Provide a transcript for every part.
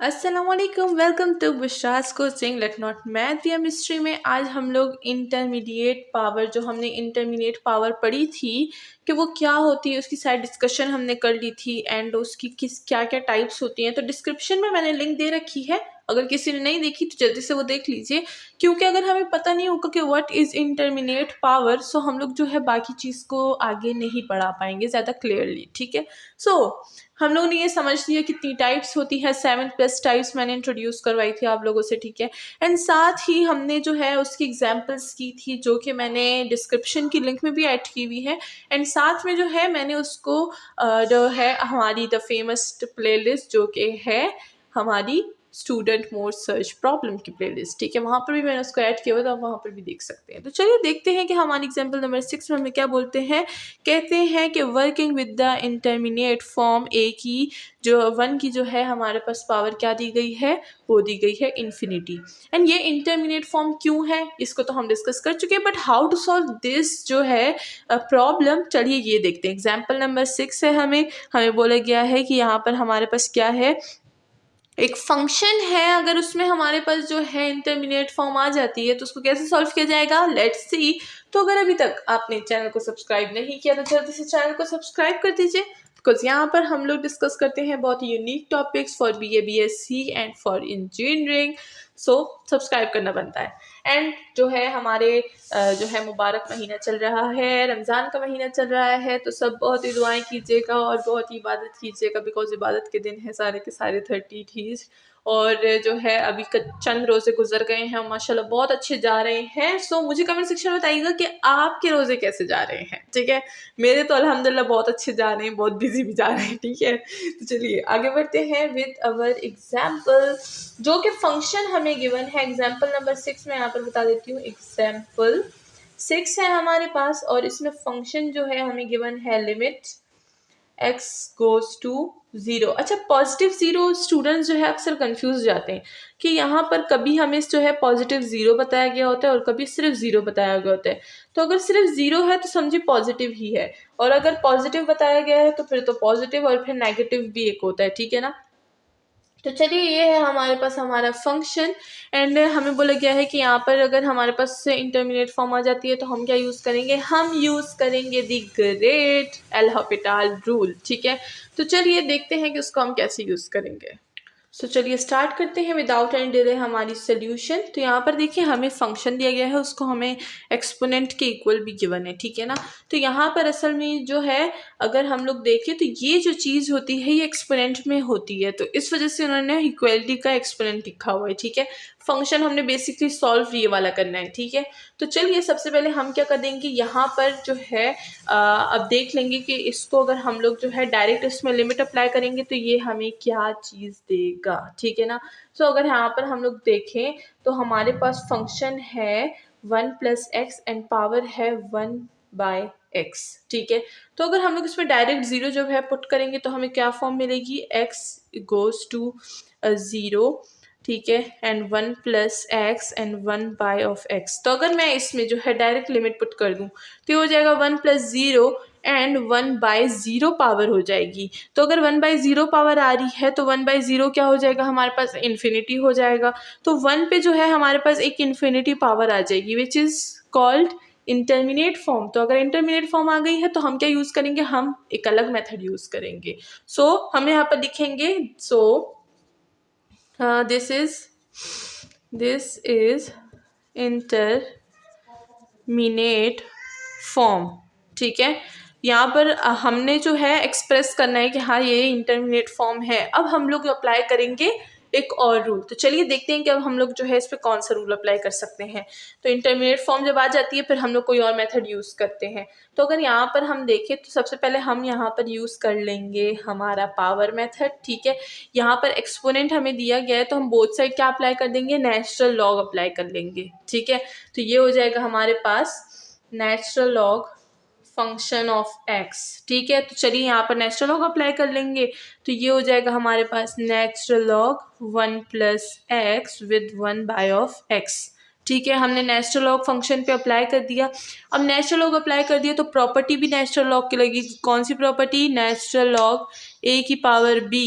अस्सलामुअलैकुम, welcome to Bushra's coaching let not math या mystery में आज हम लोग इंटरमीडिएट पावर जो हमने इंटरमीडिएट पावर पढ़ी थी कि वो क्या होती है उसकी सारी डिस्कशन हमने कर ली थी एंड उसकी किस क्या क्या टाइप्स होती हैं। तो डिस्क्रिप्शन में मैंने लिंक दे रखी है, अगर किसी ने नहीं देखी तो जल्दी से वो देख लीजिए, क्योंकि अगर हमें पता नहीं होगा कि what is intermediate power so हम लोग जो है बाकी चीज़ को आगे नहीं पढ़ा पाएंगे ज़्यादा क्लियरली। ठीक है, सो हम लोगों ने ये समझ लिया कितनी टाइप्स होती है, 7+ टाइप्स मैंने इंट्रोड्यूस करवाई थी आप लोगों से। ठीक है, एंड साथ ही हमने जो है उसकी एग्जांपल्स की थी जो कि मैंने डिस्क्रिप्शन की लिंक में भी ऐड की हुई है, एंड साथ में जो है मैंने उसको जो है हमारी द फेमस प्लेलिस्ट जो कि है हमारी स्टूडेंट मोड सर्च प्रॉब्लम की प्लेलिस्ट, ठीक है, वहाँ पर भी मैंने उसको ऐड किया हुआ तो आप वहाँ पर भी देख सकते हैं। तो चलिए देखते हैं कि हमारी एग्जाम्पल नंबर 6 में हमें क्या बोलते हैं। कहते हैं कि working with the intermediate form A की जो 1 की जो है हमारे पास पावर क्या दी गई है, वो दी गई है इन्फिनिटी। एंड ये इंटरमीडिएट फॉर्म क्यों है इसको तो हम डिस्कस कर चुके हैं, but how to solve this जो है प्रॉब्लम, चलिए ये देखते हैं। एग्जाम्पल नंबर 6 है, हमें बोला गया है कि यहाँ पर हमारे पास क्या है, एक फंक्शन है, अगर उसमें हमारे पास जो है इंटरमीडिएट फॉर्म आ जाती है तो उसको कैसे सॉल्व किया जाएगा, लेट्स सी। तो अगर अभी तक आपने चैनल को सब्सक्राइब नहीं किया तो जल्दी से चैनल को सब्सक्राइब कर दीजिए, बिकॉज यहाँ पर हम लोग डिस्कस करते हैं बहुत unique topics for BA BSc and for engineering, so subscribe करना बनता है। एंड जो है हमारे जो है मुबारक महीना चल रहा है, रमज़ान का महीना चल रहा है, तो सब बहुत ही दुआएं कीजिएगा और बहुत ही इबादत कीजिएगा, बिकॉज इबादत के दिन है सारे के सारे 30 और जो है अभी चंद रोज़े गुजर गए हैं, माशाल्लाह बहुत अच्छे जा रहे हैं। सो मुझे कमेंट सेक्शन में बताइएगा कि आपके रोज़े कैसे जा रहे हैं। ठीक है, मेरे तो अल्हम्दुलिल्लाह बहुत अच्छे जा रहे हैं, बहुत बिजी भी जा रहे हैं। ठीक है, तो चलिए आगे बढ़ते हैं विद अवर एग्जाम्पल जो कि फंक्शन हमें गिवन है। एग्जाम्पल नंबर 6 में यहाँ पर बता देती हूँ। एग्जाम्पल 6 है हमारे पास और इसमें फंक्शन जो है हमें गिवन है लिमिट x गोज टू 0। अच्छा, पॉजिटिव 0 स्टूडेंट्स जो है अक्सर कंफ्यूज जाते हैं कि यहाँ पर कभी हमें जो है पॉजिटिव 0 बताया गया होता है और कभी सिर्फ 0 बताया गया होता है। तो अगर सिर्फ 0 है तो समझिए पॉजिटिव ही है, और अगर पॉजिटिव बताया गया है तो फिर तो पॉजिटिव और फिर नेगेटिव भी एक होता है। ठीक है ना, तो चलिए ये है हमारे पास हमारा फंक्शन। एंड हमें बोला गया है कि यहाँ पर अगर हमारे पास इंटरमीडिएट फॉर्म आ जाती है तो हम क्या यूज़ करेंगे, हम यूज़ करेंगे the great L Hôpital rule. ठीक है, तो चलिए देखते हैं कि उसको हम कैसे यूज़ करेंगे। सो चलिए स्टार्ट करते हैं विदाउट एनी डिले हमारी सोल्यूशन। तो यहाँ पर देखिए हमें फंक्शन दिया गया है, उसको हमें एक्सपोनेंट के इक्वल भी गिवन है। ठीक है ना, तो यहाँ पर असल में जो है अगर हम लोग देखें तो ये जो चीज़ होती है ये एक्सपोनेंट में होती है, तो इस वजह से उन्होंने इक्वलिटी का एक्सपोनेंट लिखा हुआ है। ठीक है, फंक्शन हमने बेसिकली सॉल्व ये वाला करना है। ठीक है, तो चलिए सबसे पहले हम क्या कर देंगे, यहाँ पर जो है अब देख लेंगे कि इसको अगर हम लोग जो है डायरेक्ट इसमें लिमिट अप्लाई करेंगे तो ये हमें क्या चीज़ देगा। ठीक है ना, तो अगर यहाँ पर हम लोग देखें तो हमारे पास फंक्शन है 1 + x एंड पावर है 1/x। ठीक है, तो अगर हम लोग इसमें डायरेक्ट 0 जो है पुट करेंगे तो हमें क्या फॉर्म मिलेगी, x गोज टू 0। ठीक है, एंड 1 + x एंड 1/x। तो अगर मैं इसमें जो है डायरेक्ट लिमिट पुट कर दूं तो ये हो जाएगा 1 + 0 एंड 1/0 पावर हो जाएगी। तो अगर 1/0 पावर आ रही है तो 1/0 क्या हो जाएगा, हमारे पास इन्फिनिटी हो जाएगा। तो 1 पे जो है हमारे पास एक इन्फिनिटी पावर आ जाएगी which is called intermediate form. तो अगर इंटरमीडिएट फॉर्म आ गई है तो हम क्या यूज़ करेंगे, हम एक अलग मेथड यूज़ करेंगे। सो हम यहाँ पर लिखेंगे, सो this is इंटरमीडिएट फॉर्म। ठीक है, यहाँ पर हमने जो है एक्सप्रेस करना है कि हाँ ये इंटरमीडिएट फॉर्म है। अब हम लोग अप्लाई करेंगे एक और रूल, तो चलिए देखते हैं कि अब हम लोग जो है इस पर कौन सा रूल अप्लाई कर सकते हैं। तो इंटरमीडिएट फॉर्म जब आ जाती है फिर हम लोग कोई और मेथड यूज़ करते हैं। तो अगर यहाँ पर हम देखें तो सबसे पहले हम यहाँ पर यूज़ कर लेंगे हमारा पावर मेथड। ठीक है, यहाँ पर एक्सपोनेंट हमें दिया गया है तो हम बोथ साइड क्या अप्लाई कर देंगे, नेचुरल लॉग अप्लाई कर लेंगे। ठीक है, तो ये हो जाएगा हमारे पास natural log function of x। ठीक है, तो चलिए यहाँ पर नेचुरल लॉग अप्लाई कर लेंगे, तो ये हो जाएगा हमारे पास natural log 1 + x with 1/x। ठीक है, हमने नेचुरल लॉग फंक्शन पे अप्लाई कर दिया। अब नेचुरल लॉग अप्लाई कर दिया तो प्रॉपर्टी भी नेचुरल लॉग की लगेगी। कौन सी प्रॉपर्टी, नेचुरल लॉग a की power b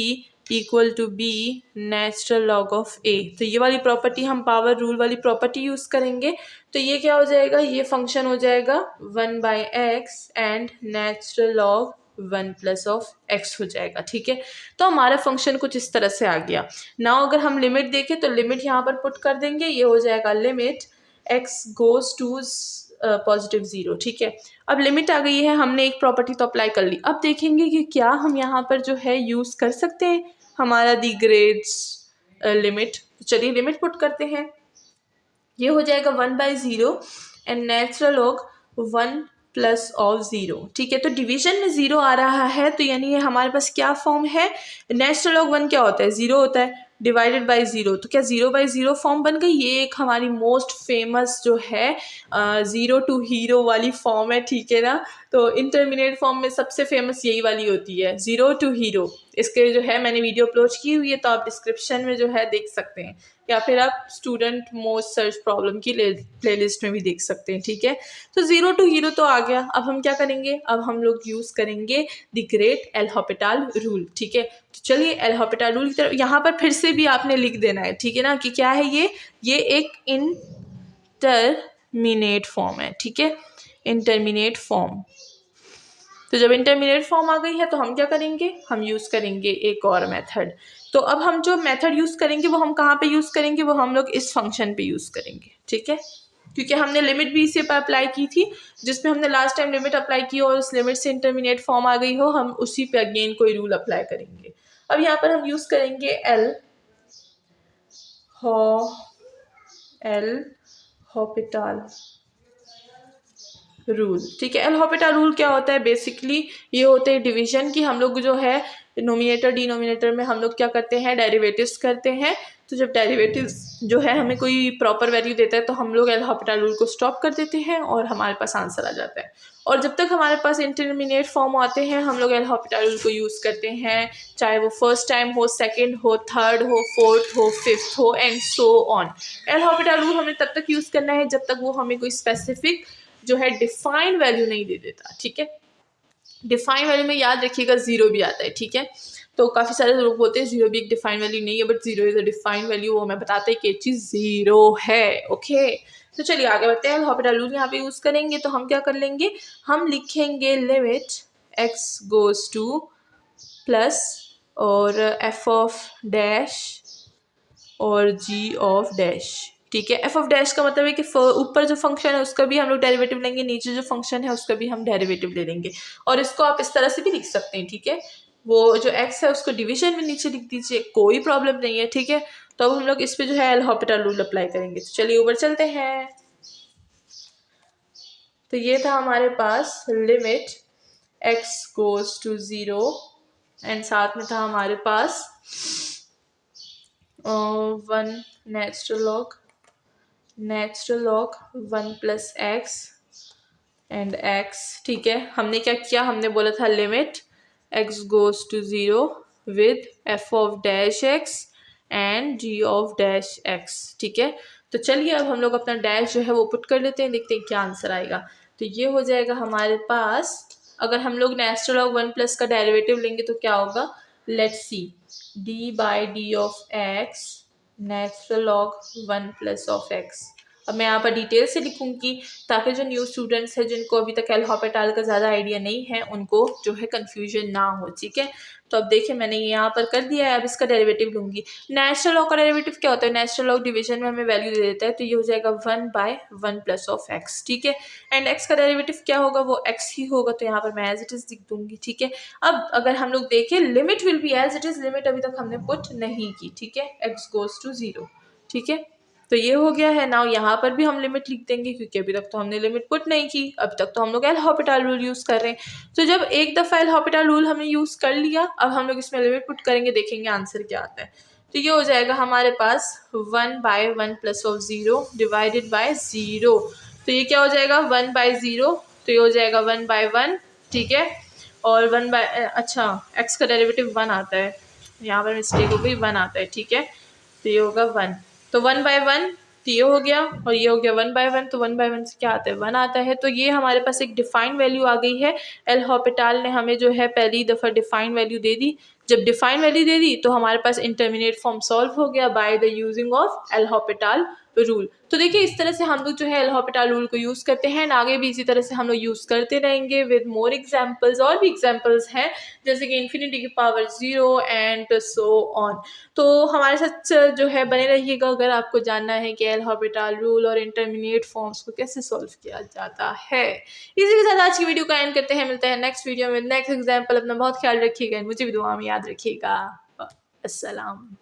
equal to B natural log of A. तो ये वाली प्रॉपर्टी हम पावर रूल वाली प्रॉपर्टी यूज़ करेंगे। तो ये क्या हो जाएगा, ये फंक्शन हो जाएगा 1/x and natural log 1 plus of x हो जाएगा। ठीक है, तो हमारा फंक्शन कुछ इस तरह से आ गया। नाउ अगर हम लिमिट देखें तो लिमिट यहाँ पर पुट कर देंगे, ये हो जाएगा limit x goes to positive 0। ठीक है, अब लिमिट आ गई है, हमने एक प्रॉपर्टी तो अप्लाई कर ली। अब देखेंगे कि क्या हम यहाँ पर जो है यूज़ कर सकते हैं हमारा दी ग्रेड्स लिमिट। तो चलिए लिमिट पुट करते हैं, ये हो जाएगा 1/0 and natural log 1 plus of 0। ठीक है, तो डिवीजन में 0 आ रहा है, तो यानी ये हमारे पास क्या फॉर्म है, नेचुरल लॉग 1 क्या होता है, 0 होता है, डिवाइडेड बाय 0। तो क्या 0/0 फॉर्म बन गई। ये एक हमारी मोस्ट फेमस जो है 0 टू हीरो वाली फॉर्म है। ठीक है ना, तो इंटरमीडिएट फॉर्म में सबसे फेमस यही वाली होती है 0 टू हीरो। इसके जो है मैंने वीडियो अपलोड की हुई है, तो आप डिस्क्रिप्शन में जो है देख सकते हैं, या फिर आप स्टूडेंट मोस्ट सर्च प्रॉब्लम की प्लेलिस्ट में भी देख सकते हैं। ठीक है, तो 0 टू हीरो तो आ गया। अब हम क्या करेंगे, अब हम लोग यूज़ करेंगे the great L Hôpital rule. ठीक है, तो चलिए एल हॉपिटल रूल की तरफ, यहाँ पर फिर से भी आपने लिख देना है। ठीक है ना, कि क्या है ये एक इंटरमीडिएट फॉर्म है। ठीक है, इंटरमीडिएट फॉर्म। तो जब इंटरमीडिएट फॉर्म आ गई है तो हम क्या करेंगे, हम यूज़ करेंगे एक और मेथड। तो अब हम जो मेथड यूज़ करेंगे वो हम कहाँ पे यूज़ करेंगे, वो हम लोग इस फंक्शन पे यूज़ करेंगे। ठीक है, क्योंकि हमने लिमिट भी इसी पर अप्लाई की थी, जिसमें हमने लास्ट टाइम लिमिट अप्लाई की और उस लिमिट से इंटरमीडिएट फॉर्म आ गई हो, हम उसी पे अगेन कोई रूल अप्लाई करेंगे। अब यहाँ पर हम यूज़ करेंगे एल हॉपिटल रूल। ठीक है, एल हॉपिटल रूल क्या होता है, बेसिकली ये होते हैं डिवीजन की। हम लोग जो है नोमिनेटर डिनोमिनेटर में हम लोग क्या करते हैं, डेरिवेटिव्स करते हैं। तो जब डेरिवेटिव्स जो है हमें कोई प्रॉपर वैल्यू देता है तो हम लोग एल हॉपिटल रूल को स्टॉप कर देते हैं और हमारे पास आंसर आ जाता है। और जब तक हमारे पास इंटरमीडिएट फॉर्म आते हैं हम लोग एल हॉपिटल रूल को यूज़ करते हैं, चाहे वो फर्स्ट टाइम हो, सेकेंड हो, थर्ड हो, फोर्थ हो, फिफ्थ हो and so on. L Hôpital rule हमें तब तक यूज़ करना है जब तक वो हमें कोई स्पेसिफिक जो है डिफाइन वैल्यू नहीं दे देता। ठीक है, डिफाइन वैल्यू में याद रखिएगा 0 भी आता है। ठीक है, तो काफ़ी सारे लोग बोलते हैं 0 भी एक डिफाइन वैल्यू नहीं है, but 0 is a define value. वो हमें बताता है कि ये चीज़ 0 है। ओके, तो चलिए आगे बढ़ते हैं। हॉपिटल रूल यहाँ पे यूज़ करेंगे तो हम क्या कर लेंगे, हम लिखेंगे limit x goes two plus और f ऑफ डैश और g ऑफ डैश। ठीक है, एफ ऑफ डैश का मतलब है कि ऊपर जो फंक्शन है उसका भी हम लोग डेरिवेटिव लेंगे, नीचे जो फंक्शन है उसका भी हम डेरिवेटिव ले लेंगे। और इसको आप इस तरह से भी लिख सकते हैं। ठीक है, वो जो x है उसको डिवीजन में नीचे लिख दीजिए, कोई प्रॉब्लम नहीं है। ठीक है, तो अब हम लोग इस पे जो है एल हॉपिटल रूल अप्लाई करेंगे। तो चलिए ऊपर चलते हैं। तो ये था हमारे पास limit x goes to 0 and साथ में था हमारे पास 1 natural log 1 plus x and x। ठीक है, हमने क्या किया, हमने बोला था limit x goes to 0 with f of dash x and g of dash x। ठीक है, तो चलिए अब हम लोग अपना डैश जो है वो पुट कर लेते हैं, देखते हैं क्या आंसर आएगा। तो ये हो जाएगा हमारे पास, अगर हम लोग नेचुरल लॉग 1 प्लस का डेरिवेटिव लेंगे तो क्या होगा, let's see, d by D of x natural log 1 plus of x। अब मैं यहाँ पर डिटेल से लिखूंगी ताकि जो न्यू स्टूडेंट्स हैं जिनको अभी तक एल हॉपिटल का ज़्यादा आइडिया नहीं है उनको जो है कन्फ्यूजन ना हो। ठीक है, तो अब देखिए मैंने ये यहाँ पर कर दिया है। अब इसका डेरिवेटिव लूँगी। नेचुरल लॉग का डेरिवेटिव क्या होता है, नेचुरल लॉग डिवीजन में हमें वैल्यू दे देता है, तो ये हो जाएगा 1/1 प्लस ऑफ x। ठीक है, एंड x का डेरिवेटिव क्या होगा, वो x ही होगा, तो यहाँ पर मैं एज इट इज़ लिख दूंगी। ठीक है, अब अगर हम लोग देखें limit will be as it is, limit अभी तक हमने पुट नहीं की। ठीक है, x गोज टू 0। ठीक है, तो ये हो गया है। नाउ यहाँ पर भी हम लिमिट लिख देंगे क्योंकि अभी तक तो हमने लिमिट पुट नहीं की, अभी तक तो हम लोग एल हॉपिटल रूल यूज़ कर रहे हैं। तो जब एक दफ़ा एल हॉपिटल रूल हमने यूज़ कर लिया, अब हम लोग इसमें लिमिट पुट करेंगे, देखेंगे आंसर क्या आता है। तो ये हो जाएगा हमारे पास 1/1 प्लस ऑफ 0 डिवाइडेड बाय 0। तो ये क्या हो जाएगा 1/0, तो ये हो जाएगा 1/1। ठीक है, और 1/x का डेरिवेटिव 1 आता है, यहाँ पर मिस्टेक हो गई, 1 आता है। ठीक है, तो ये होगा 1, तो 1/1, तो ये हो गया और ये हो गया 1/1, तो 1/1 से क्या आता है, 1 आता है। तो ये हमारे पास एक डिफाइन वैल्यू आ गई है। एल हॉपिटल ने हमें जो है पहली दफ़ा डिफाइन वैल्यू दे दी, जब डिफाइन वैल्यू दे दी तो हमारे पास इंटरमीडिएट फॉर्म सॉल्व हो गया by the using of L Hôpital rule. तो देखिए इस तरह से हम लोग जो है एल हॉपिटल रूल को यूज़ करते हैं, आगे भी इसी तरह से हम लोग यूज़ करते रहेंगे विद मोर एग्जांपल्स। और भी एग्जांपल्स हैं जैसे कि इन्फिनिटी की पावर 0 एंड सो ऑन। तो हमारे साथ जो है बने रहिएगा अगर आपको जानना है कि एल हॉपिटल रूल और इंटरमीडिएट फॉर्म्स को कैसे सॉल्व किया जाता है। इसी के साथ आज की वीडियो का एंड करते हैं, मिलते हैं नेक्स्ट वीडियो में नेक्स्ट एग्जाम्पल। अपना बहुत ख्याल रखिएगा, मुझे भी दुआ में याद रखिएगा। अस्सलाम।